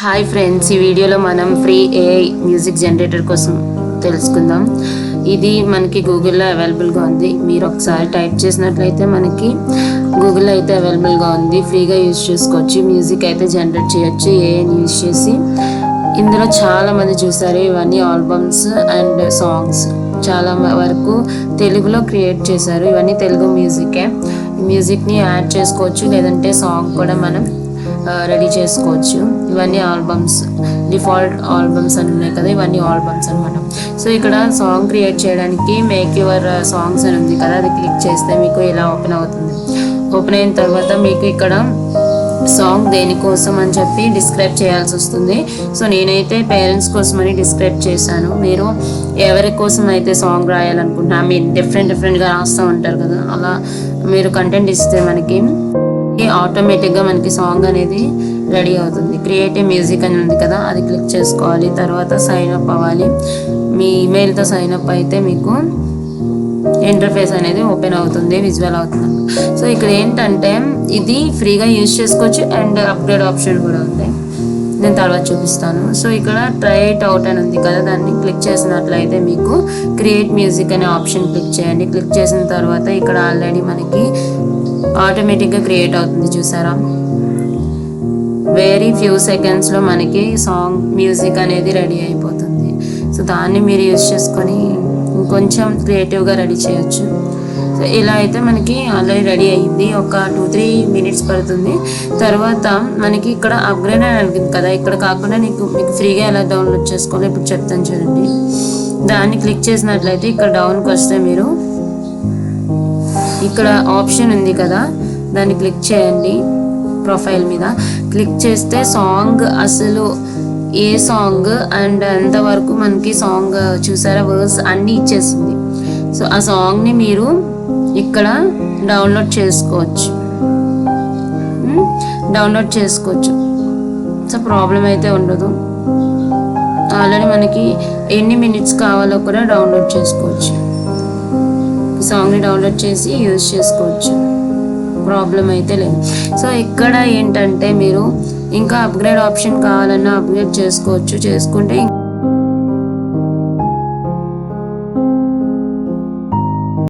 Hi friends, ఈ వీడియోలో మనం ఫ్రీ ఏఐ మ్యూజిక్ జనరేటర్ కోసం తెలుసుకుందాం. ఇది మనకి గూగుల్లో అవైలబుల్గా ఉంది. మీరు ఒకసారి టైప్ చేసినట్లయితే మనకి గూగుల్లో అయితే అవైలబుల్గా ఉంది. ఫ్రీగా యూజ్ చేసుకోవచ్చు. మ్యూజిక్ అయితే జనరేట్ చేయొచ్చు ఏఐని యూజ్ చేసి. ఇందులో చాలామంది చూసారు. ఇవన్నీ ఆల్బమ్స్ అండ్ సాంగ్స్ చాలా వరకు తెలుగులో క్రియేట్ చేశారు. ఇవన్నీ తెలుగు మ్యూజికే. మ్యూజిక్ని యాడ్ చేసుకోవచ్చు, లేదంటే సాంగ్ కూడా మనం రెడీ చేసుకోవచ్చు. ఇవన్నీ ఆల్బమ్స్, డిఫాల్ట్ ఆల్బమ్స్ అని ఉన్నాయి కదా, ఇవన్నీ ఆల్బమ్స్ అనమాట. సో ఇక్కడ సాంగ్ క్రియేట్ చేయడానికి మేక్ యువర్ సాంగ్స్ అని ఉంది కదా, అది క్లిక్ చేస్తే మీకు ఇలా ఓపెన్ అవుతుంది. ఓపెన్ అయిన తర్వాత మీకు ఇక్కడ సాంగ్ దేనికోసం అని చెప్పి డిస్క్రైబ్ చేయాల్సి వస్తుంది. సో నేనైతే పేరెంట్స్ కోసం అని డిస్క్రైబ్ చేశాను. మీరు ఎవరి కోసం అయితే సాంగ్ రాయాలనుకుంటున్నా, మీరు డిఫరెంట్గా రాస్తూ ఉంటారు కదా, అలా మీరు కంటెంట్ ఇస్తే మనకి ఆటోమేటిక్గా మనకి సాంగ్ అనేది రెడీ అవుతుంది. క్రియేటివ్ మ్యూజిక్ అని ఉంది కదా, అది క్లిక్ చేసుకోవాలి. తర్వాత సైన్ అప్ అవ్వాలి. మీ ఈమెయిల్తో సైన్ అప్ అయితే మీకు ఇంటర్ఫేస్ అనేది ఓపెన్ అవుతుంది, విజువల్ అవుతుంది. సో ఇక్కడ ఏంటంటే ఇది ఫ్రీగా యూజ్ చేసుకోవచ్చు అండ్ అప్గ్రేడ్ ఆప్షన్ కూడా ఉంది. నేను తర్వాత చూపిస్తాను. సో ఇక్కడ ట్రై ఇట్ అవుట్ అని ఉంది కదా, దాన్ని క్లిక్ చేసినట్లయితే మీకు క్రియేట్ మ్యూజిక్ అనే ఆప్షన్ క్లిక్ చేయండి. క్లిక్ చేసిన తర్వాత ఇక్కడ ఆల్రెడీ మనకి ఆటోమేటిక్గా క్రియేట్ అవుతుంది, చూసారా. వెరీ ఫ్యూ సెకండ్స్లో మనకి సాంగ్ మ్యూజిక్ అనేది రెడీ అయిపోతుంది. సో దాన్ని మీరు యూజ్ చేసుకొని ఇంకొంచెం క్రియేటివ్గా రెడీ చేయొచ్చు. సో ఇలా అయితే మనకి ఆల్రెడీ రెడీ అయ్యింది. ఒక 2-3 minutes పడుతుంది. తర్వాత మనకి ఇక్కడ అప్గ్రేడ్ అని అనిపింది కదా, ఇక్కడ కాకుండా మీకు ఫ్రీగా ఎలా డౌన్లోడ్ చేసుకోవాలో ఇప్పుడు చెప్తాను చూడండి. దాన్ని క్లిక్ చేసినట్లయితే ఇక్కడ డౌన్కి వస్తే మీరు ఇక్కడ ఆప్షన్ ఉంది కదా, దాన్ని క్లిక్ చేయండి. ప్రొఫైల్ మీద క్లిక్ చేస్తే సాంగ్ అసలు ఏ సాంగ్ అండ్ ఎంతవరకు మనకి సాంగ్ చూసారా, వర్స్ అన్నీ ఇచ్చేసింది. సో ఆ సాంగ్ని మీరు ఇక్కడ డౌన్లోడ్ చేసుకోవచ్చు. సో ప్రాబ్లం అయితే ఉండదు. ఆల్రెడీ మనకి ఎన్ని మినిట్స్ కావాలో కూడా డౌన్లోడ్ చేసుకోవచ్చు. సాంగ్ని డౌన్లోడ్ చేసి యూజ్ చేసుకోవచ్చు, ప్రాబ్లం అయితే లేదు. సో ఇక్కడ ఏంటంటే మీరు ఇంకా అప్గ్రేడ్ ఆప్షన్ కావాలన్నా అప్గ్రేడ్ చేసుకోవచ్చు. చేసుకుంటే